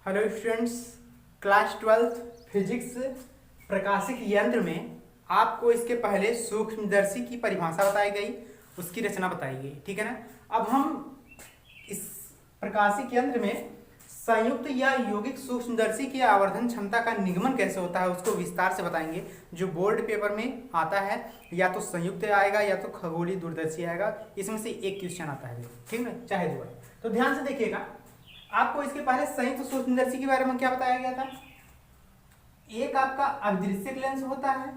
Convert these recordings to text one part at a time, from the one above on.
Hello students, class 12 physics प्रकाशिक यंत्र में आपको इसके पहले सूक्ष्मदर्शी की परिभाषा बताई गई, उसकी रचना बताई गई। ठीक है ना। अब हम इस प्रकाशिक यंत्र में संयुक्त या यौगिक सूक्ष्मदर्शी की आवर्धन क्षमता का निगमन कैसे होता है उसको विस्तार से बताएंगे। जो बोर्ड पेपर में आता है या तो संयुक्त आएगा या तो खगोलीय दूरदर्शी आएगा, इसमें से एक क्वेश्चन आता है, ठीक है, चाहे दो आए। तो ध्यान से देखिएगा। आपको इसके पहले संयुक्त सूक्ष्मदर्शी के बारे में क्या बताया गया था। एक आपका अदृश्यक लेंस होता है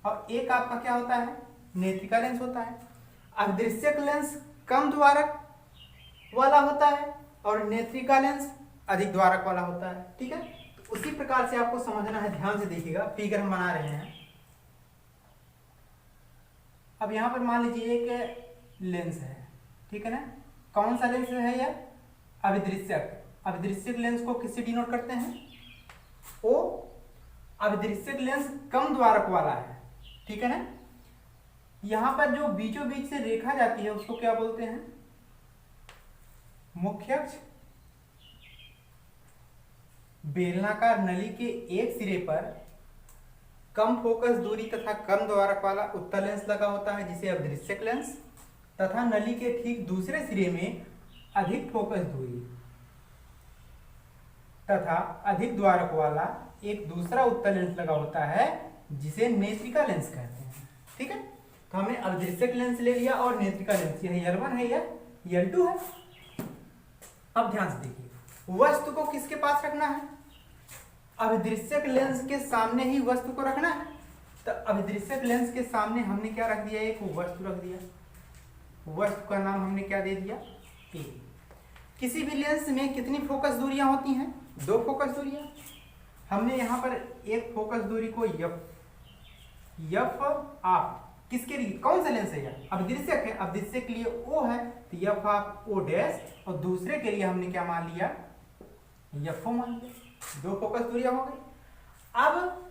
और एक आपका क्या होता है, नेत्रिका लेंस होता है। अदृश्यक लेंस कम द्वारक वाला होता है और नेत्रिका लेंस अधिक द्वारक वाला होता है। ठीक है, तो उसी प्रकार से आपको समझना है। ध्यान से देखिएगा, फिगर हम बना रहे हैं। अब यहां पर मान लीजिए एक लेंस है, ठीक है ना। कौन सा लेंस है यह, अविदृश्यक। अविदृश्यक लेंस को किससे डिनोट करते हैं, ओ। अविदृश्यक लेंस कम द्वारक वाला है, ठीक है ना। यहां पर जो बीचों बीच से रेखा जाती है उसको क्या बोलते हैं, मुख्य अक्ष। बेलनाकार नली के एक सिरे पर कम फोकस दूरी तथा कम द्वारक वाला उत्तल लेंस लगा होता है जिसे अविदृश्यक लेंस, तथा नली के ठीक दूसरे सिरे में अधिक फोकस दूरी तथा अधिक द्वारक वाला एक दूसरा उत्तल लेंस लगा होता है जिसे नेत्रिका लेंस कहते हैं। ठीक है, तो हमने अविदृश्यक लेंस ले लिया और नेत्रिका लेंस, यह L1 है या L2 है। अब ध्यान से देखिए, वस्तु को किसके पास रखना है, अविदृश्यक लेंस के सामने ही वस्तु को रखना है। तो अविदृश्यक लेंस के सामने हमने क्या रख दिया, एक वस्तु रख दिया। वस्तु का नाम हमने क्या दे दिया, ए। किसी भी लेंस में कितनी फोकस दूरियां होती हैं, दो फोकस दूरियां। हमने यहां पर एक फोकस दूरी को यफ आप किसके लिए, कौन सा लेंस है यह, अविदृश्यक है। अविदृश्यक के लिए ओ है तो यफ आप ओ डैश, और दूसरे के लिए हमने क्या मान लिया, यफो मान लिया। दो फोकस दूरियां हो गई। अब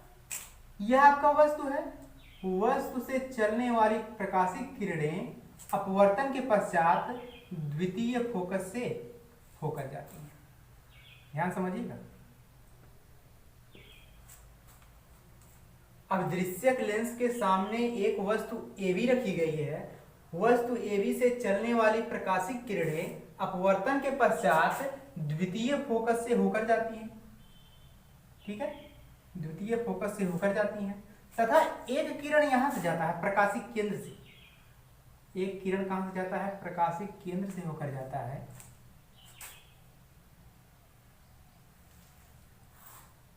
यह आपका वस्तु है, वस्तु से चलने वाली प्रकाशिक किरणें अपवर्तन के पश्चात द्वितीय फोकस से होकर जाती हैं। ध्यान समझिएगा। अविदृश्यक लेंस के सामने एक वस्तु AB रखी गई है। वस्तु AB से चलने वाली प्रकाशिक किरणें अपवर्तन के पश्चात द्वितीय फोकस से होकर जाती हैं। ठीक है, द्वितीय फोकस से होकर जाती हैं तथा एक किरण यहां से जाता है प्रकाशिक केंद्र से। एक किरण कहां से जाता है, प्रकाशिक केंद्र से होकर जाता है।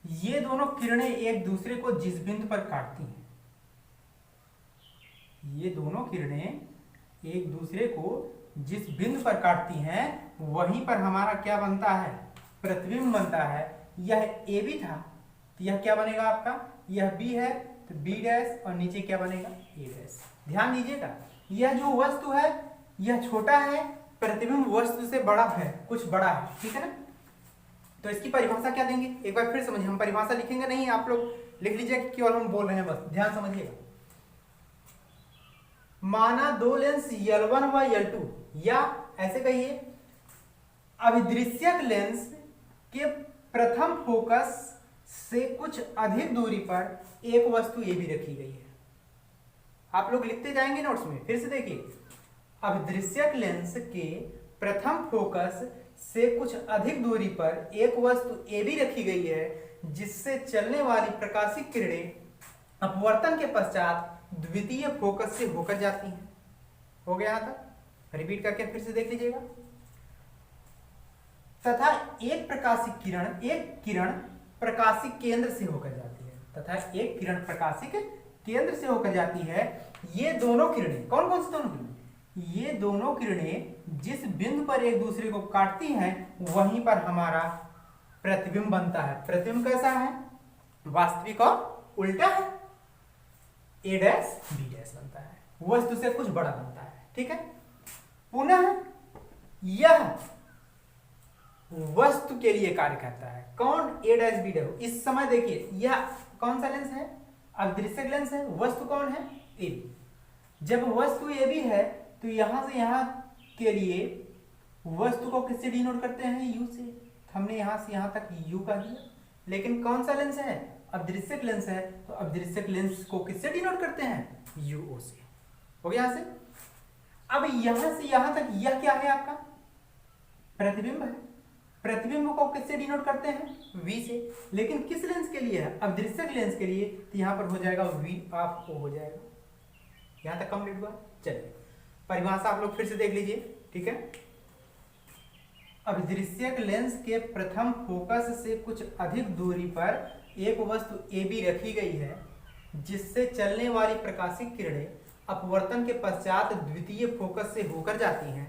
ये दोनों किरणें एक दूसरे को जिस बिंदु पर काटती हैं, ये दोनों किरणें एक दूसरे को जिस बिंदु पर काटती हैं वहीं पर हमारा क्या बनता है, प्रतिबिंब बनता है। यह AB था तो यह क्या बनेगा आपका, यह B है तो B डैश, और नीचे क्या बनेगा, A डैश। ध्यान दीजिएगा, यह जो वस्तु है यह छोटा है, प्रतिबिंब वस्तु से बड़ा है, कुछ बड़ा है। ठीक है ना। तो इसकी परिभाषा क्या देंगे, एक बार फिर समझिए। हम परिभाषा लिखेंगे नहीं, आप लोग लिख लीजिए कि केवल हम बोल रहे हैं, बस ध्यान समझिएगा। माना दो लेंस L1 व L2, या ऐसे कहिए अविदृश्यक लेंस के प्रथम फोकस से कुछ अधिक दूरी पर एक वस्तु AB रखी गई है। आप लोग लिखते जाएंगे नोट्स में। फिर से देखिए, अविदृश्यक लेंस के प्रथम फोकस से कुछ अधिक दूरी पर एक वस्तु AB रखी गई है जिससे चलने वाली प्रकाशिक किरणें अपवर्तन के पश्चात द्वितीय फोकस से होकर जाती हैं। हो गया यहां तक, रिपीट करके फिर से देख लीजिएगा। तथा एक किरण प्रकाशिक केंद्र से होकर जाती है, तथा एक किरण प्रकाशिक केंद्र से होकर जाती है। ये दोनों किरणें, कौन कौन सी दोनों किरणें, ये दोनों किरणें जिस बिंदु पर एक दूसरे को काटती हैं वहीं पर हमारा प्रतिबिंब बनता है। प्रतिबिंब कैसा है, वास्तविक और उल्टा है। A डैश B डैश बनता है, वस्तु से कुछ बड़ा बनता है। ठीक है, पुनः यह वस्तु के लिए कार्य करता है। कौन, A डैश B डैश। इस समय देखिए यह कौन सा लेंस है, अविदृश्यक लेंस है। वस्तु कौन है, AB। जब वस्तु AB है तो यहां से यहां के लिए वस्तु को किससे डिनोट करते हैं, U से। हमने यहाँ से यहाँ तक यू कह दिया, लेकिन कौन सा लेंस है, अदृश्यक लेंस है, तो अदृश्यक लेंस को किससे डिनोट करते हैं, यूओ से। हो गया यहाँ से। अब यहाँ से यहाँ तक यह क्या है आपका, प्रतिबिंब है, प्रतिबिंब को किससे डिनोट करते हैं, v से, लेकिन किस लेंस के लिए है, अदृश्यक लेंस के लिए, तो यहाँ पर हो जाएगा v ऑफ o हो जाएगा। यहाँ तक कंप्लीट हुआ। चलिए परिभाषा आप लोग फिर से देख लीजिए, ठीक है। अदृश्यक लेंस के प्रथम फोकस से कुछ अधिक दूरी पर एक वस्तु AB रखी गई है, जिससे चलने वाली प्रकाशिक किरणें अपवर्तन के पश्चात द्वितीय फोकस से होकर जाती हैं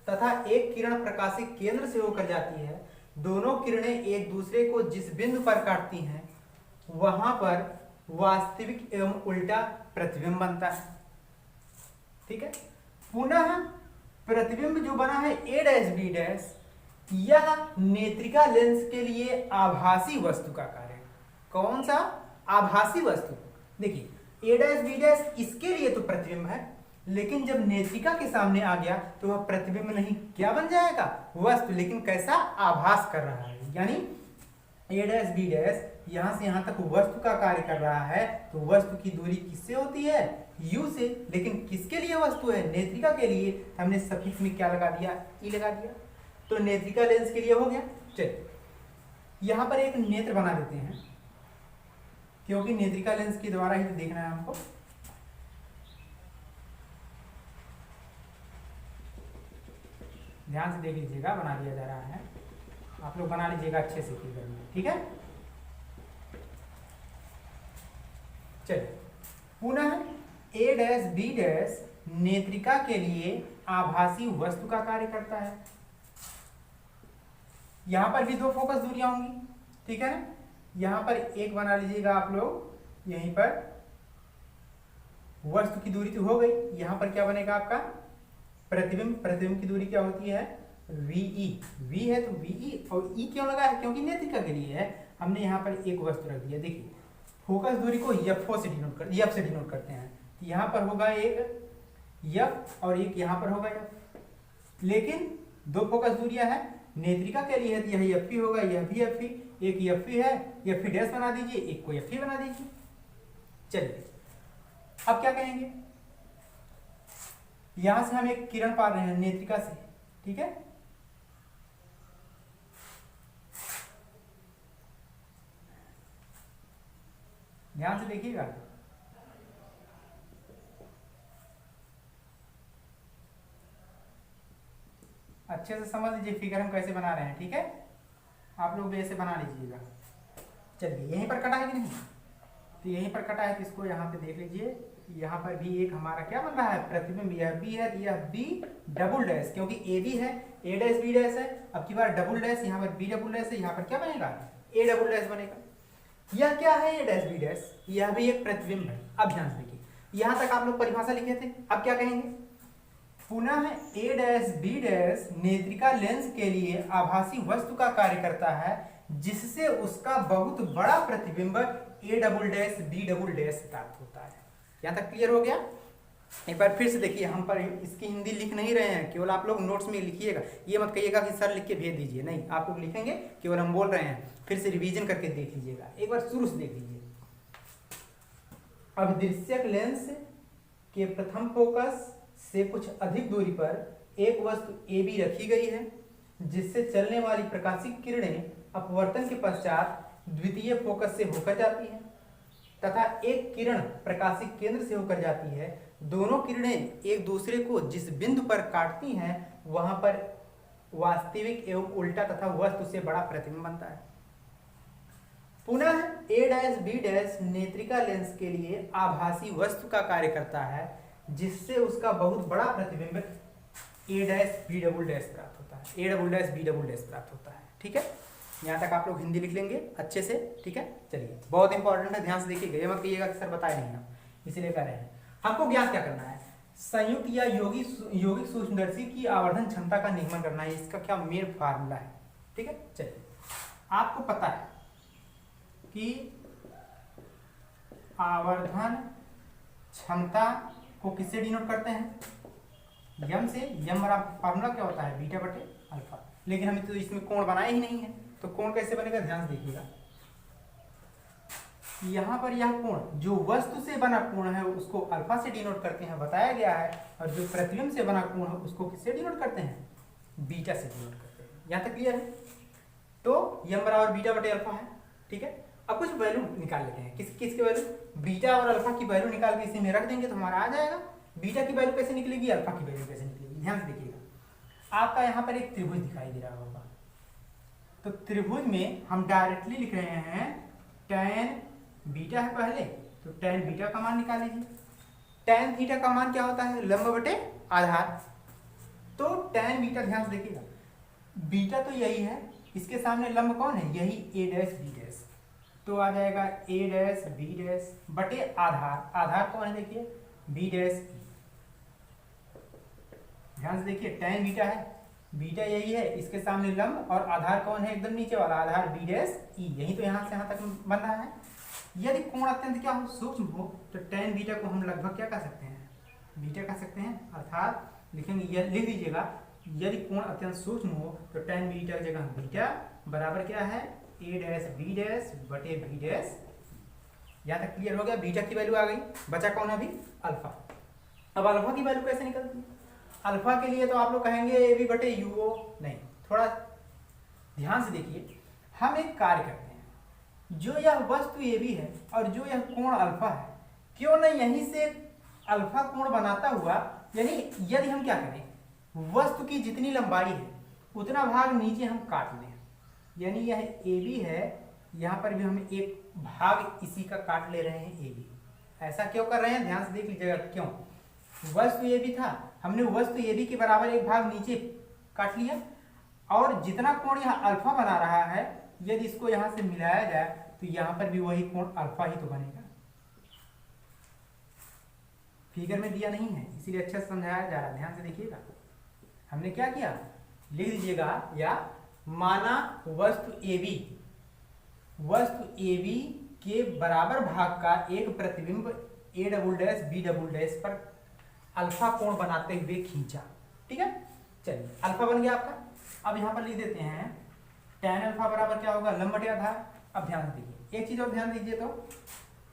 तथा एक किरण प्रकाशिक केंद्र से होकर जाती है। दोनों किरणें एक दूसरे को जिस बिंदु पर काटती हैं वहां पर वास्तविक एवं उल्टा प्रतिबिंब बनता है, ठीक है। पुनः प्रतिबिंब जो बना है a डैश b डैश, यह नेत्रिका लेंस के लिए आभासी वस्तु का कार्य। कौन सा, आभासी वस्तु। देखिए a डैश b डैश इसके लिए तो प्रतिबिंब है, लेकिन जब नेत्रिका के सामने आ गया तो वह प्रतिबिंब नहीं, क्या बन जाएगा, वस्तु, लेकिन कैसा, आभास कर रहा है। यानी a डैश b डैश यहां से यहां तक वस्तु का कार्य कर रहा है, तो वस्तु की दूरी किससे होती है, u से, लेकिन किसके लिए वस्तु है, नेत्रिका के लिए। हमने सफिक्स में क्या लगा दिया, e लगा दिया, तो नेत्रिका लेंस के लिए हो गया। चलिए यहां पर एक नेत्र बना देते हैं, क्योंकि नेत्रिका लेंस के द्वारा ही तो देखना है हमको। ध्यान से देख लीजिएगा, बना दिया जा रहा है, आप लोग बना लीजिएगा अच्छे से फिगर में, ठीक है। चलिए पुनः a डैश b डैश नेत्रिका के लिए आभासी वस्तु का कार्य करता है। यहां पर भी दो फोकस दूरियां होंगी, ठीक है ना। यहां पर एक बना लीजिएगा आप लोग, यहीं पर वस्तु की दूरी तो हो गई, यहां पर क्या बनेगा आपका प्रतिबिंब। प्रतिबिंब की दूरी क्या होती है, VE, V है तो VE, और E क्यों लगा है, क्योंकि नेत्रिका के लिए है। हमने यहाँ पर एक वस्तु रख दिया। देखिए फोकस दूरी को F से डिनोट करते हैं, तो यहाँ पर होगा एक F और एक यहाँ पर होगा F, लेकिन दो फोकस दूरियां हैं, नेत्रिका के लिए है तो यह FP होगा, यह भी FP, एक FP है, FP डैश बना दीजिए, एक को FP बना दीजिए। चलिए अब क्या कहेंगे, यहां से हम एक किरण पा रहे हैं नेत्रिका से, ठीक है। ध्यान से देखिएगा, अच्छे से समझ लीजिए फिगर हम कैसे बना रहे हैं, ठीक है। आप लोग भी ऐसे बना लीजिएगा। चलिए यहीं पर कटा है कि नहीं, तो यहीं पर कटा है तो इसको यहाँ पे देख लीजिए। यहाँ पर भी एक हमारा क्या बन रहा है, प्रतिबिंब। यह बी है, यह बी डबल डैश, क्योंकि ए बी है, ए डैश बी डैश है। अब की बार डबल डैश, यहाँ पर बी डबल डैश है, यहाँ पर क्या बनेगा, ए डबल डैश बनेगा। यह क्या है, ए डैश बी डैश, यह भी एक प्रतिबिंब है। अब ध्यान से देखिए, यहाँ तक आप लोग परिभाषा लिखे थे। अब क्या कहेंगे, पुनः ए डैश बी डैश नेत्रिका लेंस के लिए आभासी वस्तु का कार्य करता है, जिससे उसका बहुत बड़ा प्रतिबिंब A double dash B double dash प्राप्त होता है। यहाँ तक क्लियर हो गया। एक बार फिर से देखिए, हम पर इसकी हिंदी लिख नहीं रहे हैं, केवल आप लोग नोट्स में लिखिएगा। ये मत कहिएगा कि सर लिख के भेज दीजिए, नहीं, आप लोग लिखेंगे, केवल हम बोल रहे हैं। फिर से रिवीजन करके देख लीजिएगा, एक बार शुरू से देख लीजिए। अभिदृश्यक लेंस के प्रथम फोकस से कुछ अधिक दूरी पर एक वस्तु ए बी रखी गई है, जिससे चलने वाली प्रकाशिक किरणें अपवर्तन के पश्चात द्वितीय फोकस से होकर जाती है तथा एक किरण प्रकाशिक केंद्र से होकर जाती है। दोनों किरणें एक दूसरे को जिस बिंदु पर काटती हैं वहां पर वास्तविक एवं उल्टा तथा वस्तु से बड़ा प्रतिबिंब बनता है। पुनः ए डैश बी डैश नेत्रिका लेंस के लिए आभासी वस्तु का कार्य करता है, जिससे उसका बहुत बड़ा प्रतिबिंब A dash B double dash प्राप्त होता है, A double dash B double dash प्राप्त होता है। ठीक है, यहाँ तक आप लोग हिंदी लिख लेंगे अच्छे से। ठीक है, चलिए, बहुत इंपॉर्टेंट है, ध्यान से देखिएगा। ये मत कहिएगा कि सर बताए नहीं हम, इसीलिए कह रहे हैं। हमको ज्ञात क्या करना है, संयुक्त या यौगिक सूक्ष्मदर्शी की आवर्धन क्षमता का निगमन करना है। इसका क्या मेन फार्मूला है। ठीक है, चलिए, आपको पता है कि आवर्धन क्षमता को किससे डिनोट करते हैं, यम से। यम बराबर फार्मूला क्या होता है, बीटा बटे अल्फा। लेकिन हमें तो इसमें कोण बनाया ही नहीं है, तो कोण कैसे बनेगा, ध्यान से देखिएगा। यहाँ पर यह कोण जो वस्तु से बना कोण है उसको अल्फा से डिनोट करते हैं, बताया गया है, और जो प्रतिबिंब से बना कोण है उसको किससे डिनोट करते हैं, बीटा से डिनोट करते हैं। यहाँ तक क्लियर है। तो यम बराबर बीटा बटे अल्फा है, ठीक है। अब कुछ वैल्यू निकाल लेते हैं, किसके वैल्यू, बीटा और अल्फा की वैल्यू निकाल के इसी में रख देंगे तो हमारा आ जाएगा। बीटा की वैल्यू कैसे निकलेगी, अल्फा की वैल्यू कैसे निकलेगी, ध्यान से देखिएगा। आपका यहाँ पर एक त्रिभुज दिखाई दे रहा होगा, तो त्रिभुज में हम डायरेक्टली लिख रहे हैं tan बीटा है पहले, तो tan बीटा का मान निकाल लीजिए। tan थीटा का मान क्या होता है, लंब बटे आधार। तो tan बीटा, ध्यान से देखिएगा, बीटा तो यही है, इसके सामने लंब कौन है, यही a डैश b डैश, तो आ जाएगा a डैश b डैश बटे आधार। आधार कौन है देखिए, b डैश e। ध्यान से देखिए, tan बीटा है, बीटा यही है, इसके सामने लंब, और आधार कौन है, एकदम नीचे वाला आधार b डैश e। यही तो यहाँ से यहाँ तक बन रहा है। यदि कोण अत्यंत क्या हो, सूक्ष्म हो, तो tan बीटा को हम लगभग क्या कह सकते हैं, बीटा कह सकते हैं। अर्थात लिखेंगे, यह लिख दीजिएगा, यदि कोण अत्यंत सूक्ष्म हो तो tan बीटा की जगह बीटा बराबर क्या है, a डैश b डैश बटे b डैश। यहाँ तक क्लियर हो गया। बीटा की वैल्यू आ गई, बचा कौन है अभी, अल्फा। अब अल्फा की वैल्यू कैसे निकलती है, अल्फा के लिए तो आप लोग कहेंगे ए बी बटे यूओ, नहीं, थोड़ा ध्यान से देखिए। हम एक कार्य करते हैं, जो यह वस्तु ए बी है और जो यह कोण अल्फा है, क्यों न यहीं से अल्फा कोण बनाता हुआ, यानी यदि हम क्या करें, वस्तु की जितनी लंबाई है उतना भाग नीचे हम काट लें, यानी यह ए बी है, यहाँ पर भी हम एक भाग इसी का काट ले रहे हैं ए बी। ऐसा क्यों कर रहे हैं, ध्यान से देख लीजिएगा। क्यों, वस्तु ए बी था, हमने वस्तु ए बी के बराबर एक भाग नीचे काट लिया, और जितना कोण यहाँ अल्फा बना रहा है, यदि इसको यहाँ से मिलाया जाए तो यहाँ पर भी वही कोण अल्फा ही तो बनेगा। फिगर में दिया नहीं है, इसीलिए अच्छा समझाया जा रहा है, ध्यान से देखिएगा। हमने क्या किया, लिख दीजिएगा, या माना वस्तु ए बी के बराबर भाग का एक प्रतिबिंब a double dash b double dash पर अल्फा कोण बनाते हुए खींचा, ठीक है। चलिए, अल्फा बन गया आपका। अब यहाँ पर लिख देते हैं tan अल्फा बराबर क्या होगा, लंब बटे आधार। अब ध्यान दीजिए, एक चीज और ध्यान दीजिए, तो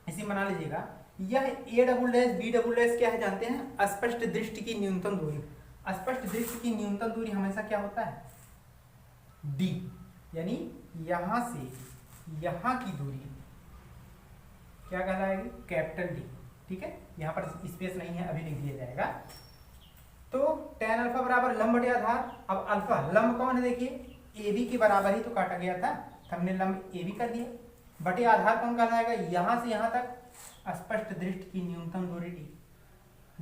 इसी बना लीजिएगा, यह a double dash b double dash क्या है जानते हैं, स्पष्ट दृष्टि की न्यूनतम दूरी। स्पष्ट दृष्टि की न्यूनतम दूरी हमेशा क्या होता है, d, यानी यहां से यहां की दूरी क्या कहलाएगी, कैपिटल D, ठीक है। यहाँ पर स्पेस नहीं है, अभी लिख दिया जाएगा। तो tan अल्फा बराबर लंब बटे आधार। अब अल्फा लंब कौन है, देखिए ए बी के बराबर ही तो काटा गया था, हमने लंब ए बी कर दिया, बटे आधार कौन कहलाएगा, यहाँ से यहाँ तक स्पष्ट दृष्टि की न्यूनतम दूरी डी।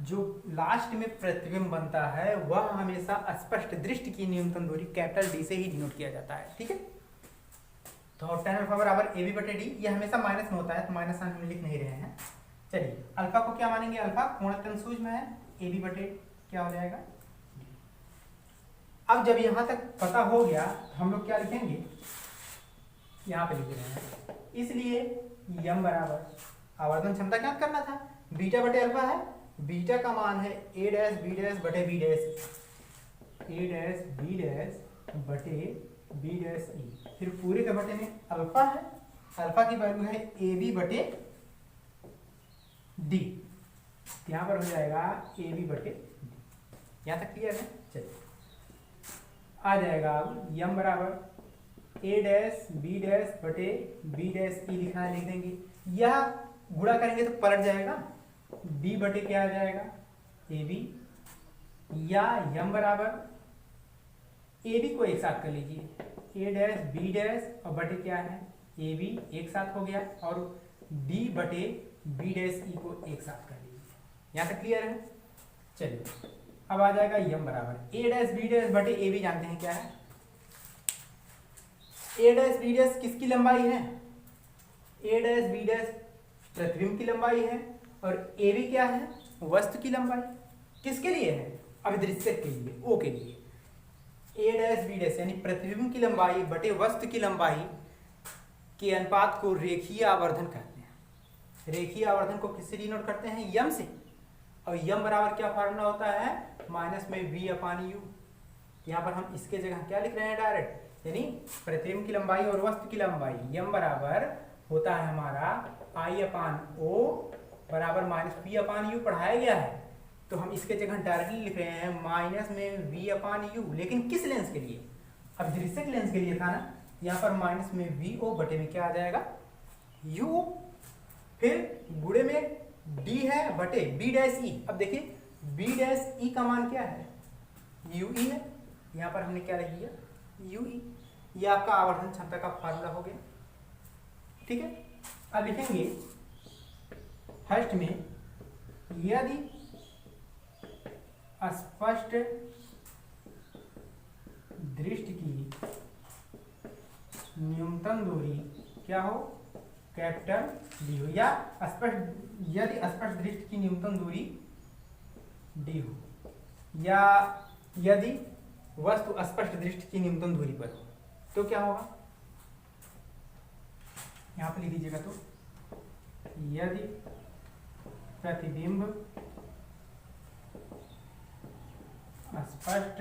जो लास्ट में प्रतिबिंब बनता है वह हमेशा स्पष्ट दृष्टि की न्यूनतम दूरी कैपिटल डी से ही डिनोट किया जाता है, ठीक है। तो tan अल्फा बराबर ए बी बटे डी, ये हमेशा माइनस में होता है, तो माइनस साइन हम लिख नहीं रहे हैं। चलिए, अल्फा को क्या मानेंगे, अल्फा कोण अत्यंत सूक्ष्म है, ए बी बटे क्या हो जाएगा। अब जब यहां तक पता हो गया तो हम लोग क्या लिखेंगे, यहाँ पे लिख रहे हैं, इसलिए यम बराबर आवर्धन क्षमता क्या करना था, बीटा बटे अल्फा है, बीटा का मान है a डैश b डैश बटे b dash, a dash b dash बटे b डैश e। फिर पूरे के बटे में अल्फा है, अल्फा की वैल्यू है ए बी बटे डी, यहाँ पर हो जाएगा ए बी बटे डी। यहाँ तक क्लियर है। चलिए, आ जाएगा अब यम बराबर ए डैश बी डैश बटे बी डैश ई लिखना है, लिख देंगे। यह गुणा करेंगे तो पलट जाएगा, b बटे क्या आ जाएगा, ए बी, या यम बराबर ए बी को एक साथ कर लीजिए, ए डैश बी डैश और बटे क्या है ए बी, एक साथ हो गया, और d बटे बी डैश ई को एक साथ कर लीजिए। यहाँ तक क्लियर है। चलिए, अब आ जाएगा यम बराबर ए डैश बी डैश बटे ए बी, जानते हैं क्या है, ए डैश बी डैश किसकी लंबाई है, ए डैश बी डैश प्रतिबिंब की लंबाई है, और ए बी क्या है, वस्तु की लंबाई। किसके लिए है, अभिदृश्यक के लिए, ओ के लिए। ए डैश बी डैश यानी प्रतिबिंब की लंबाई बटे वस्तु की लंबाई के अनुपात को रेखीय आवर्धन कहते हैं। रेखीय आवर्धन को किससे डिनोट करते हैं, यम से, और यम बराबर क्या फार्मूला होता है, माइनस में v अपान यू, यहाँ पर हम इसके जगह क्या लिख रहे हैं डायरेक्ट, यानी प्रतिबिंब की लंबाई और वस्तु की लंबाई m बराबर होता है हमारा I/O बराबर -p/u पढ़ाया गया है। तो हम इसके जगह डायरेक्टली लिख रहे हैं माइनस में v/u, लेकिन किस लेंस के लिए, अब दृश्यक लेंस के लिए था ना, यहाँ पर माइनस में vo बटे में क्या आ जाएगा u, फिर गुणे में d है बटे b'(e). अब देखिए b'(e) का मान क्या है, ue है, यहाँ पर हमने क्या लिख दिया ue, ये आपका आवर्धन क्षमता का फार्मूला हो गया। ठीक है, अब लिखेंगे फर्स्ट में, यदि स्पष्ट दृष्टि की न्यूनतम दूरी क्या हो, कैपिटल डी हो, या यदि स्पष्ट दृष्टि की न्यूनतम दूरी डी हो, या यदि वस्तु स्पष्ट दृष्टि की न्यूनतम दूरी पर हो, तो क्या होगा, यहां पर लिख दीजिएगा। तो यदि प्रतिबिंब स्पष्ट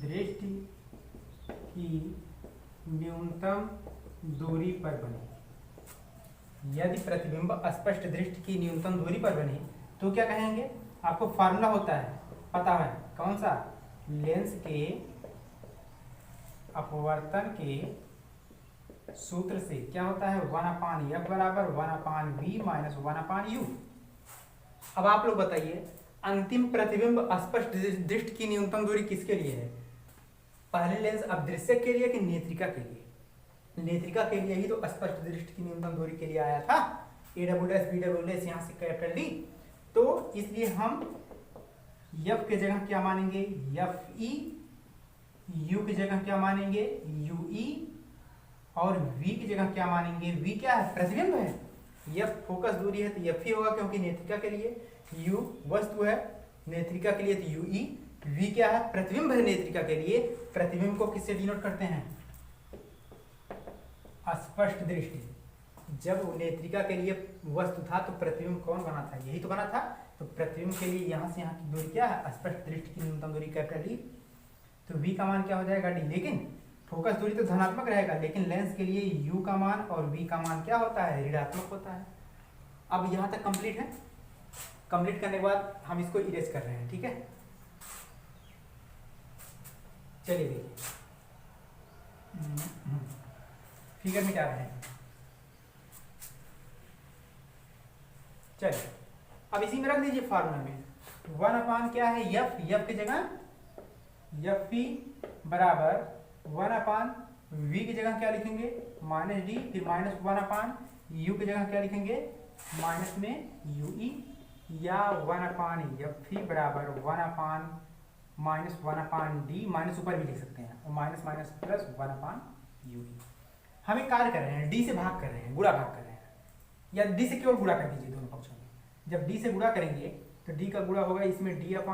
दृष्टि की न्यूनतम दूरी पर बने, यदि प्रतिबिंब स्पष्ट दृष्टि की न्यूनतम दूरी पर बने तो क्या कहेंगे, आपको फार्मूला होता है पता है कौन सा, लेंस के अपवर्तन के सूत्र से क्या होता है 1/f बराबर 1/v माइनस 1/u। अब आप लोग बताइए अंतिम प्रतिबिंब स्पष्ट दृष्टि की न्यूनतम दूरी किसके लिए है, पहले लेंस अदृश्यक के लिए कि नेत्रिका के लिए, नेत्रिका के लिए ही तो स्पष्ट दृष्टि की न्यूनतम दूरी के लिए आया था, A++ B++ यहाँ से कैपिटल D, तो इसलिए हम f के जगह क्या मानेंगे fe, u की जगह क्या मानेंगे ue, और v की जगह क्या मानेंगे, v क्या है प्रतिबिंब है, f फोकस दूरी है तो f ही होगा क्योंकि नेत्रिका के लिए, u वस्तु है नेत्रिका के लिए तो ue, v क्या है प्रतिबिंब है नेत्रिका के लिए, प्रतिबिंब को किससे डिनोट करते हैं स्पष्ट दृष्टि। जब नेत्रिका के लिए वस्तु था तो प्रतिबिंब कौन बना था, यही तो बना था, तो प्रतिबिंब के लिए यहाँ से यहाँ की दूरी क्या है स्पष्ट दृष्टि की न्यूनतम दूरी कैपिटल D, तो v का मान क्या हो जाएगा d, लेकिन फोकस दूरी तो धनात्मक रहेगा, लेकिन लेंस के लिए u का मान और v का मान क्या होता है ऋणात्मक होता है। अब यहाँ तक कंप्लीट है, कंप्लीट करने के बाद हम इसको इरेज कर रहे हैं। ठीक है, चलिए देखिए फिगर मिटा रहे हैं। चलिए अब इसी में रख दीजिए फार्मूला में 1/, क्या है f की जगह f बराबर 1/v की जगह क्या लिखेंगे -d, फिर -1/u की जगह क्या लिखेंगे माइनस में ue, या 1/f बराबर 1/-1/d, माइनस ऊपर भी लिख सकते हैं, और माइनस माइनस प्लस 1/u। हम एक कार्य कर रहे हैं, d से भाग कर रहे हैं, गुणा भाग कर रहे हैं, या d से केवल गुणा कर दीजिए दोनों पक्षों में। जब d से गुणा करेंगे तो d का गुणा होगा इसमें d/f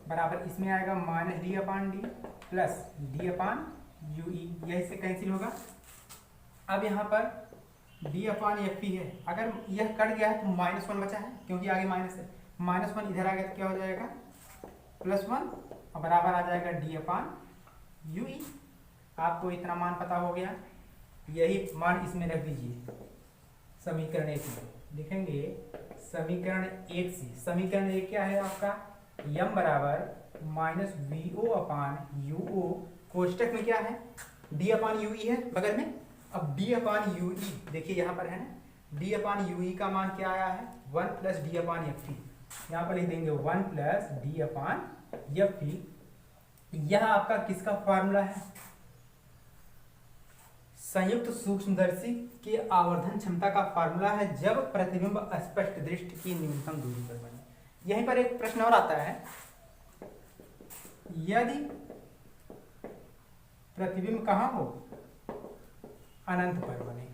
बराबर इसमें आएगा -d/d प्लस d/ue, यही से कैंसिल होगा। अब यहाँ पर d/f है, अगर यह कट गया है तो -1 बचा है क्योंकि आगे माइनस है, -1 इधर आ गया तो क्या हो जाएगा +1, और बराबर आ जाएगा d/ue। आपको इतना मान पता हो गया, यही मान इसमें रख दीजिए समीकरण 1 में, लिखेंगे समीकरण 1 से, समीकरण 1 क्या है आपका m बराबर -VO/UO, कोष्टक में क्या है d/UE है बगल में। अब d/UE देखिए यहाँ पर है ना, d/UE का मान क्या आया है 1 + d/f, यहाँ पर लिख देंगे 1 + d/f। यह आपका किसका फार्मूला है, संयुक्त सूक्ष्मदर्शी के आवर्धन क्षमता का फार्मूला है जब प्रतिबिंब स्पष्ट दृष्टि की न्यूनतम दूरी पर बने। यहीं पर एक प्रश्न और आता है, यदि प्रतिबिंब कहाँ हो अनंत पर बने,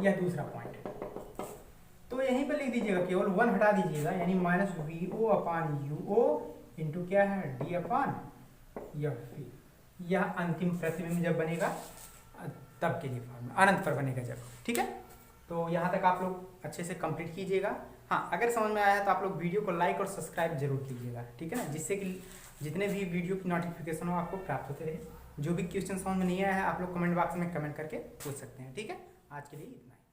यह दूसरा पॉइंट है, तो यहीं पर लिख दीजिएगा केवल 1 हटा दीजिएगा, यानी -VO/UO इंटू क्या है d/f। यह अंतिम प्रतिबिंब जब बनेगा तब के लिए फार्मूला अनंत पर बनेगा जब। ठीक है, तो यहाँ तक आप लोग अच्छे से कंप्लीट कीजिएगा। हाँ, अगर समझ में आया तो आप लोग वीडियो को लाइक और सब्सक्राइब जरूर कीजिएगा, ठीक है ना, जिससे कि जितने भी वीडियो की नोटिफिकेशन हो आपको प्राप्त होते रहे। जो भी क्वेश्चन समझ में नहीं आया है आप लोग कमेंट बॉक्स में कमेंट करके पूछ सकते हैं। ठीक है, आज के लिए इतना ही।